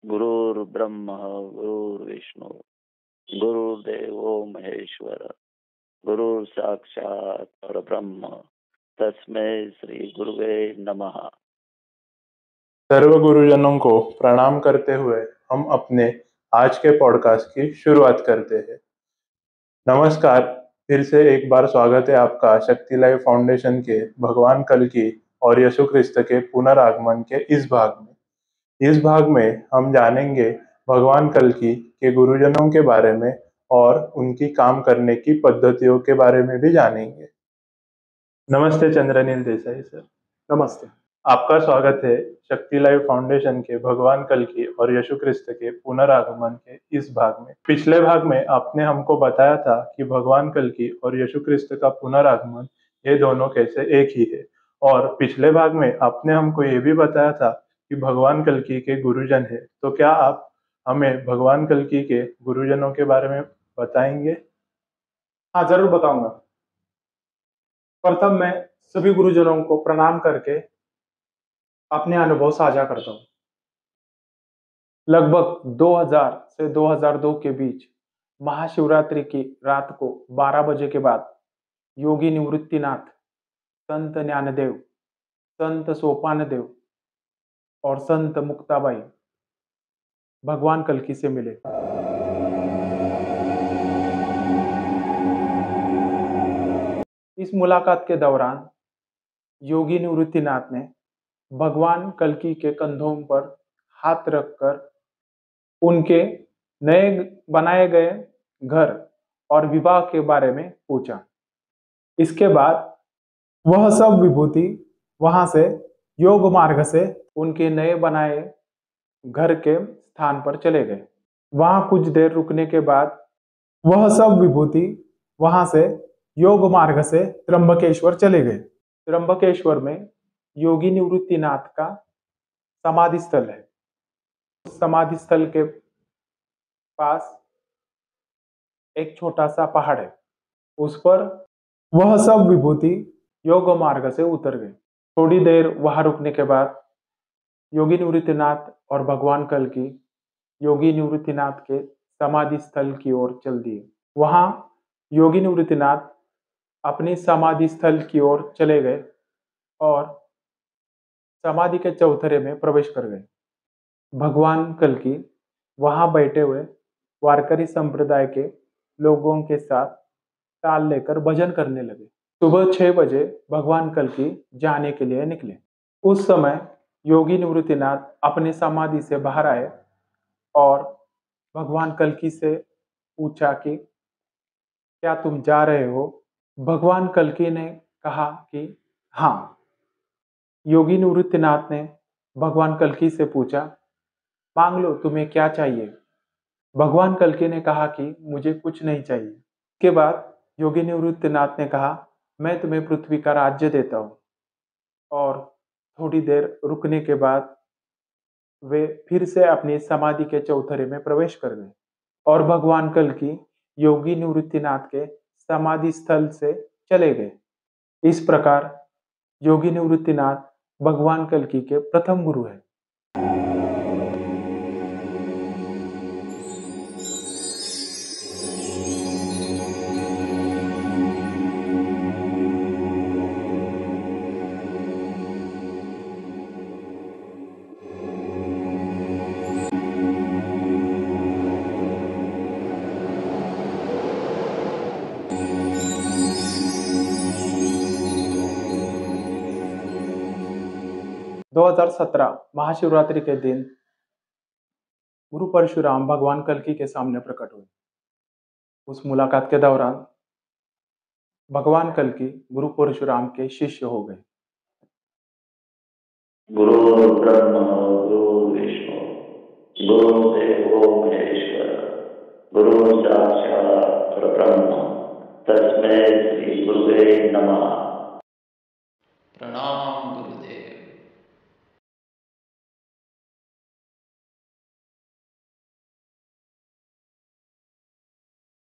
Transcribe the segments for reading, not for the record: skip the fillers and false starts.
गुरुर्ब्रह्मा गुरुर्विष्णु गुरुर्देवो महेश्वर गुरु साक्षात परब्रह्म तस्मै श्री गुरुवे नमः। सर्व गुरुजनों को प्रणाम करते हुए हम अपने आज के पॉडकास्ट की शुरुआत करते हैं। नमस्कार, फिर से एक बार स्वागत है आपका शक्ति लाइव फाउंडेशन के भगवान कल्कि और यीशु क्रिस्त के पुनरागमन के इस भाग में। इस भाग में हम जानेंगे भगवान कल्कि के गुरुजनों के बारे में और उनकी काम करने की पद्धतियों के बारे में भी जानेंगे। नमस्ते चंद्रनील देसाई सर। नमस्ते। आपका स्वागत है शक्ति लाइव फाउंडेशन के भगवान कल्कि और यीशु क्रिस्त के पुनरागमन के इस भाग में। पिछले भाग में आपने हमको बताया था कि भगवान कल्कि और यीशु क्रिस्त का पुनरागमन ये दोनों कैसे एक ही है, और पिछले भाग में आपने हमको ये भी बताया था कि भगवान कल्कि के गुरुजन है। तो क्या आप हमें भगवान कल्कि के गुरुजनों के बारे में बताएंगे? हाँ, जरूर बताऊंगा। प्रथम मैं सभी गुरुजनों को प्रणाम करके अपने अनुभव साझा करता हूँ। लगभग 2000 से 2002 के बीच महाशिवरात्रि की रात को 12 बजे के बाद योगी निवृत्तिनाथ, संत ज्ञानदेव, संत सोपानदेव और संत मुक्ताबाई भगवान कल्कि से मिले। इस मुलाकात के दौरान योगी निवृत्तिनाथ ने भगवान कल्कि के कंधों पर हाथ रखकर उनके नए बनाए गए घर और विवाह के बारे में पूछा। इसके बाद वह सब विभूति वहां से योग मार्ग से उनके नए बनाए घर के स्थान पर चले गए। वहां कुछ देर रुकने के बाद वह सब विभूति वहां से योग मार्ग से त्र्यंबकेश्वर चले गए। त्र्यंबकेश्वर में योगी निवृत्तिनाथ का समाधि स्थल है। समाधि स्थल के पास एक छोटा सा पहाड़ है, उस पर वह सब विभूति योग मार्ग से उतर गए। थोड़ी देर वहां रुकने के बाद योगी निवृत्तिनाथ और भगवान कल्कि योगी निवृत्तिनाथ के समाधि स्थल की ओर चल दिए। वहां योगी निवृत्तिनाथ अपनी समाधि स्थल की ओर चले गए और समाधि के चौथरे में प्रवेश कर गए। भगवान कल्कि वहां बैठे हुए वारकरी संप्रदाय के लोगों के साथ ताल लेकर भजन करने लगे। सुबह 6 बजे भगवान कल्कि जाने के लिए निकले। उस समय योगी निवृत्तिनाथ अपने समाधि से बाहर आए और भगवान कल्कि से पूछा कि क्या तुम जा रहे हो? भगवान कल्कि ने कहा कि हाँ। योगी निवृत्तिनाथ ने भगवान कल्कि से पूछा, मांग लो, तुम्हें क्या चाहिए? भगवान कल्कि ने कहा कि मुझे कुछ नहीं चाहिए। इसके बाद योगी निवृत्तिनाथ ने कहा, मैं तुम्हें पृथ्वी का राज्य देता हूँ। और थोड़ी देर रुकने के बाद वे फिर से अपनी समाधि के चौथरे में प्रवेश कर गए और भगवान कल्कि योगी निवृत्तिनाथ के समाधि स्थल से चले गए। इस प्रकार योगी निवृत्तिनाथ भगवान कल्कि के प्रथम गुरु है। – 2017 महाशिवरात्रि के दिन गुरु परशुराम भगवान कल्कि के सामने प्रकट हुए। उस मुलाकात के दौरान भगवान कल्कि गुरु परशुराम के शिष्य हो गए। गुरु ब्रह्मा गुरु विष्णु गुरुदेवो महेश्वर गुरु साक्षात परब्रह्म तस्मै श्री गुरुवे नमः। प्रणाम गुरुदेव।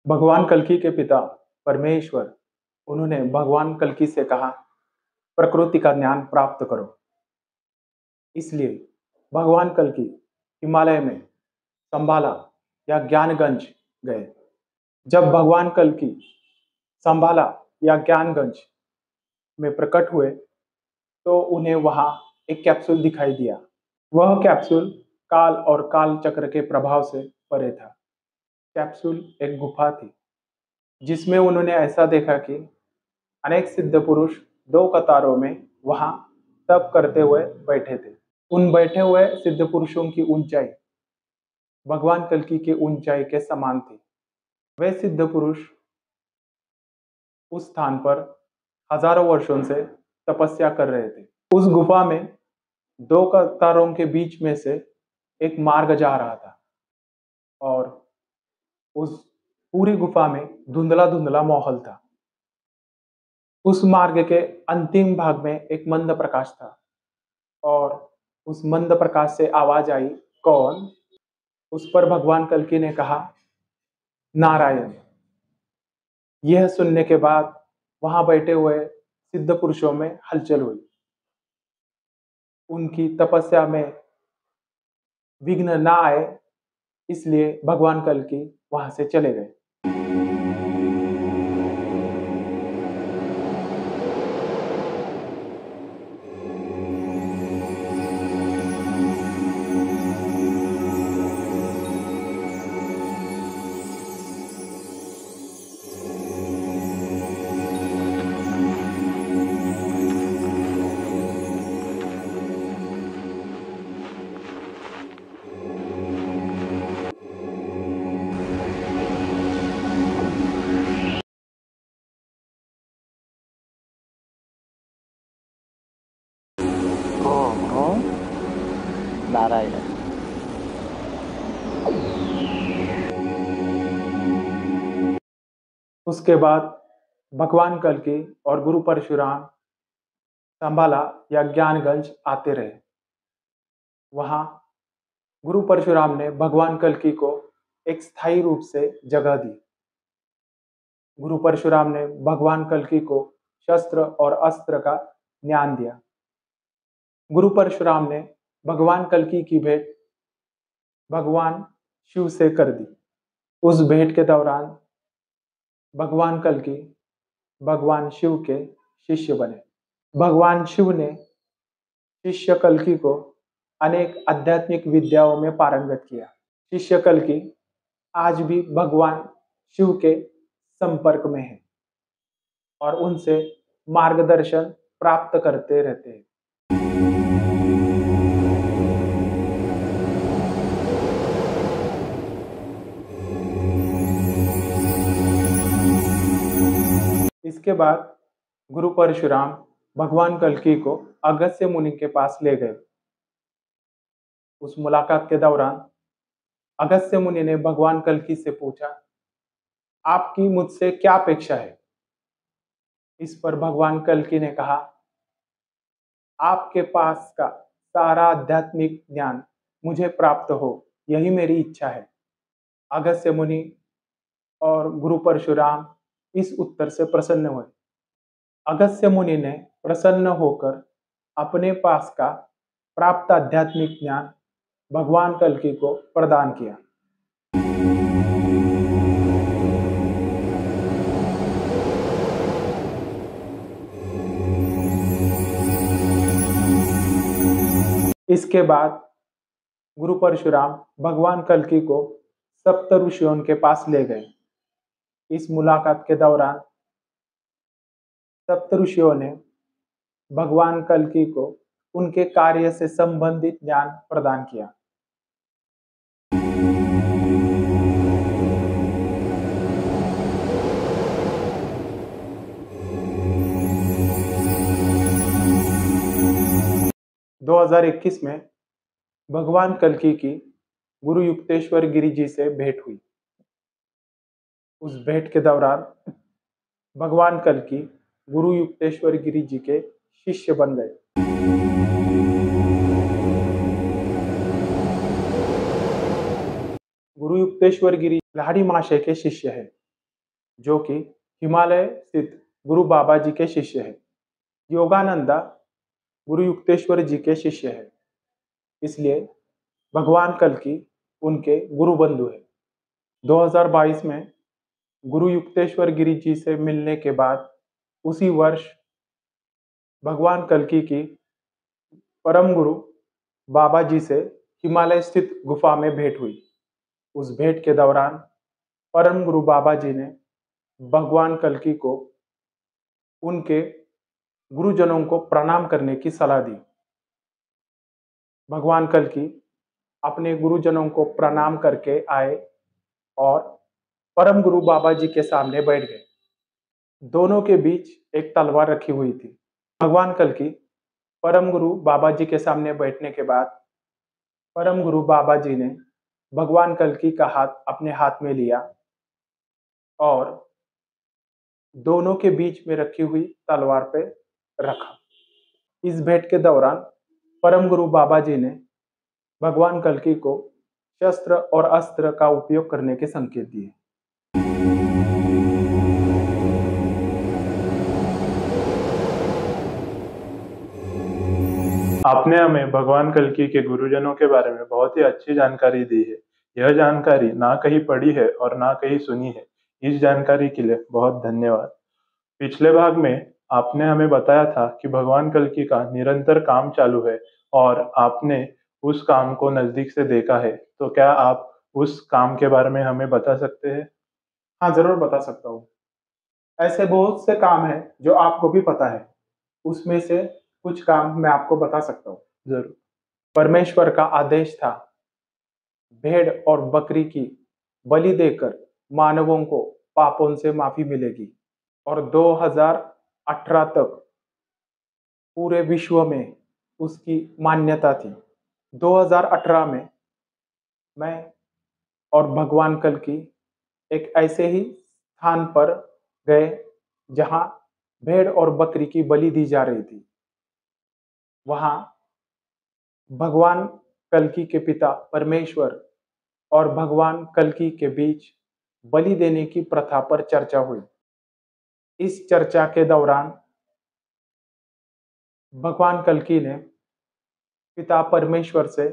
भगवान कल्कि के पिता परमेश्वर उन्होंने भगवान कल्कि से कहा, प्रकृति का ज्ञान प्राप्त करो। इसलिए भगवान कल्कि हिमालय में संभाला या ज्ञानगंज गए। जब भगवान कल्कि संभाला या ज्ञानगंज में प्रकट हुए तो उन्हें वहां एक कैप्सूल दिखाई दिया। वह कैप्सूल काल और काल चक्र के प्रभाव से परे था। कैप्सूल एक गुफा थी जिसमें उन्होंने ऐसा देखा कि अनेक सिद्ध पुरुष 2 कतारों में वहां तप करते हुए बैठे थे। उन बैठे हुए सिद्ध पुरुषों की ऊंचाई भगवान कल्कि की ऊंचाई के समान थी। वे सिद्ध पुरुष उस स्थान पर हजारों वर्षों से तपस्या कर रहे थे। उस गुफा में 2 कतारों के बीच में से एक मार्ग जा रहा था और उस पूरी गुफा में धुंधला धुंधला माहौल था। उस मार्ग के अंतिम भाग में एक मंद प्रकाश था और उस मंद प्रकाश से आवाज आई, कौन? उस पर भगवान कल्कि ने कहा, नारायण। यह सुनने के बाद वहां बैठे हुए सिद्ध पुरुषों में हलचल हुई। उनकी तपस्या में विघ्न ना आए इसलिए भगवान कल्कि वहां से चले गए। ओम नारायण। उसके बाद भगवान कल्कि और गुरु परशुराम संभाला या ज्ञानगंज आते रहे। वहां गुरु परशुराम ने भगवान कल्कि को एक स्थायी रूप से जगह दी। गुरु परशुराम ने भगवान कल्कि को शस्त्र और अस्त्र का ज्ञान दिया। गुरु परशुराम ने भगवान कल्कि की भेंट भगवान शिव से कर दी। उस भेंट के दौरान भगवान कल्कि भगवान शिव के शिष्य बने। भगवान शिव ने शिष्य कल्कि को अनेक आध्यात्मिक विद्याओं में पारंगत किया। शिष्य कल्कि आज भी भगवान शिव के संपर्क में है और उनसे मार्गदर्शन प्राप्त करते रहते हैं। इसके बाद गुरु परशुराम भगवान कल्कि को अगस्त्य मुनि के पास ले गए। उस मुलाकात के दौरान अगस्त्य मुनि ने भगवान कल्कि से पूछा, आपकी मुझसे क्या अपेक्षा है? इस पर भगवान कल्कि ने कहा, आपके पास का सारा आध्यात्मिक ज्ञान मुझे प्राप्त हो, यही मेरी इच्छा है। अगस्त्य मुनि और गुरु परशुराम इस उत्तर से प्रसन्न हुए। अगस्त्य मुनि ने प्रसन्न होकर अपने पास का प्राप्त आध्यात्मिक ज्ञान भगवान कल्कि को प्रदान किया। इसके बाद गुरु परशुराम भगवान कल्कि को सप्त ऋषियों के पास ले गए। इस मुलाकात के दौरान सप्त ऋषियों ने भगवान कल्कि को उनके कार्य से संबंधित ज्ञान प्रदान किया। – 2021 में भगवान कल्कि की गुरु युक्तेश्वर गिरि जी से भेंट हुई। उस भेंट के दौरान भगवान कल्कि गुरु युक्तेश्वर गिरि जी के शिष्य बन गए। गुरु युक्तेश्वर गिरि लाहिड़ी महाशय के शिष्य है, जो कि हिमालय स्थित गुरु बाबा जी के शिष्य है। योगानंदा गुरु युक्तेश्वर जी के शिष्य है, इसलिए भगवान कल्कि उनके गुरु बंधु है। 2022 में गुरु युक्तेश्वर गिरी जी से मिलने के बाद उसी वर्ष भगवान कल्कि की परम गुरु बाबा जी से हिमालय स्थित गुफा में भेंट हुई। उस भेंट के दौरान परम गुरु बाबा जी ने भगवान कल्कि को उनके गुरुजनों को प्रणाम करने की सलाह दी। भगवान कल्कि अपने गुरुजनों को प्रणाम करके आए और परम गुरु बाबा जी के सामने बैठ गए। दोनों के बीच एक तलवार रखी हुई थी। भगवान कल्कि परम गुरु बाबा जी के सामने बैठने के बाद परम गुरु बाबा जी ने भगवान कल्कि का हाथ अपने हाथ में लिया और दोनों के बीच में रखी हुई तलवार पे रखा। इस भेंट के दौरान परम गुरु बाबा जी ने भगवान कल्कि को शस्त्र और अस्त्र का उपयोग करने के संकेत दिए। आपने हमें भगवान कल्कि के गुरुजनों के बारे में बहुत ही अच्छी जानकारी दी है। यह जानकारी ना कहीं पढ़ी है और ना कहीं सुनी है। इस जानकारी के लिए बहुत धन्यवाद। पिछले भाग में आपने हमें बताया था कि भगवान कल्कि का निरंतर काम चालू है और आपने उस काम को नजदीक से देखा है। तो क्या आप उस काम के बारे में हमें बता सकते हैं? हाँ, जरूर बता सकता हूँ। ऐसे बहुत से काम हैं जो आपको भी पता है, उसमें से कुछ काम मैं आपको बता सकता हूँ। जरूर। परमेश्वर का आदेश था भेड़ और बकरी की बलि देकर मानवों को पापों से माफी मिलेगी और 2018 तक पूरे विश्व में उसकी मान्यता थी। 2018 में मैं और भगवान कल्कि एक ऐसे ही स्थान पर गए जहां भेड़ और बकरी की बलि दी जा रही थी। वहां भगवान कल्कि के पिता परमेश्वर और भगवान कल्कि के बीच बलि देने की प्रथा पर चर्चा हुई। इस चर्चा के दौरान भगवान कल्कि ने पिता परमेश्वर से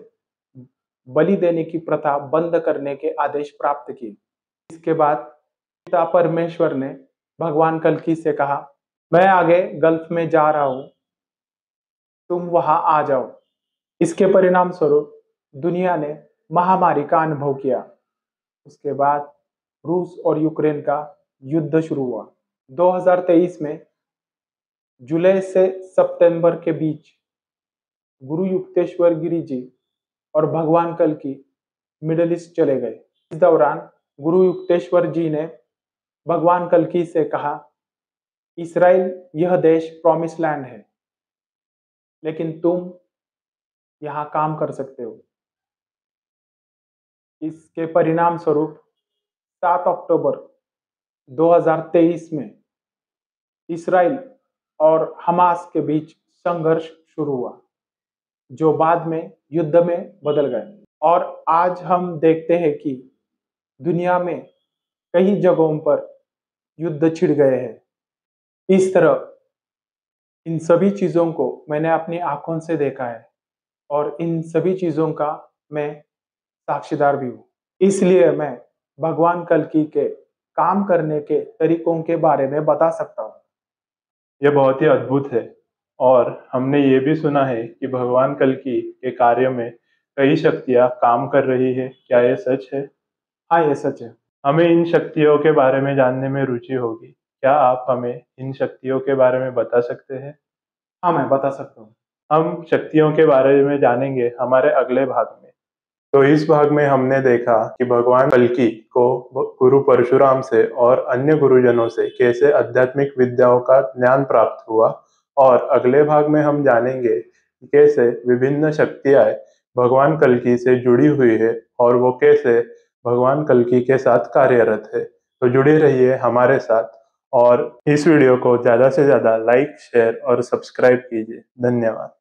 बलि देने की प्रथा बंद करने के आदेश प्राप्त किए। इसके बाद पिता परमेश्वर ने भगवान कल्कि से कहा, मैं आगे गल्फ में जा रहा हूं, तुम वहां आ जाओ। इसके परिणाम स्वरूप दुनिया ने महामारी का अनुभव किया। उसके बाद रूस और यूक्रेन का युद्ध शुरू हुआ। 2023 में जुलाई से सितंबर के बीच गुरु युक्तेश्वर गिरी जी और भगवान कल्कि मिडिल ईस्ट चले गए। इस दौरान गुरु युक्तेश्वर जी ने भगवान कल्कि से कहा, इस्राइल यह देश प्रॉमिस लैंड है, लेकिन तुम यहाँ काम कर सकते हो। इसके परिणाम स्वरूप 7 अक्टूबर 2023 में इस्राइल और हमास के बीच संघर्ष शुरू हुआ, जो बाद में युद्ध में बदल गए। और आज हम देखते हैं कि दुनिया में कई जगहों पर युद्ध छिड़ गए हैं। इस तरह इन सभी चीजों को मैंने अपनी आंखों से देखा है और इन सभी चीजों का मैं साक्षीदार भी हूँ। इसलिए मैं भगवान कल्कि के काम करने के तरीकों के बारे में बता सकता हूँ। यह बहुत ही अद्भुत है और हमने ये भी सुना है कि भगवान कल्कि के कार्य में कई शक्तियां काम कर रही है। क्या ये सच है? हाँ, ये सच है। हमें इन शक्तियों के बारे में जानने में रुचि होगी। क्या आप हमें इन शक्तियों के बारे में बता सकते हैं? हाँ, मैं बता सकता हूँ। हम शक्तियों के बारे में जानेंगे हमारे अगले भाग में। तो इस भाग में हमने देखा कि भगवान कल्कि को गुरु परशुराम से और अन्य गुरुजनों से कैसे आध्यात्मिक विद्याओं का ज्ञान प्राप्त हुआ, और अगले भाग में हम जानेंगे कि कैसे विभिन्न शक्तियां भगवान कल्कि से जुड़ी हुई है और वो कैसे भगवान कल्कि के साथ कार्यरत है। तो जुड़े रहिए हमारे साथ और इस वीडियो को ज़्यादा से ज़्यादा लाइक, शेयर और सब्सक्राइब कीजिए। धन्यवाद।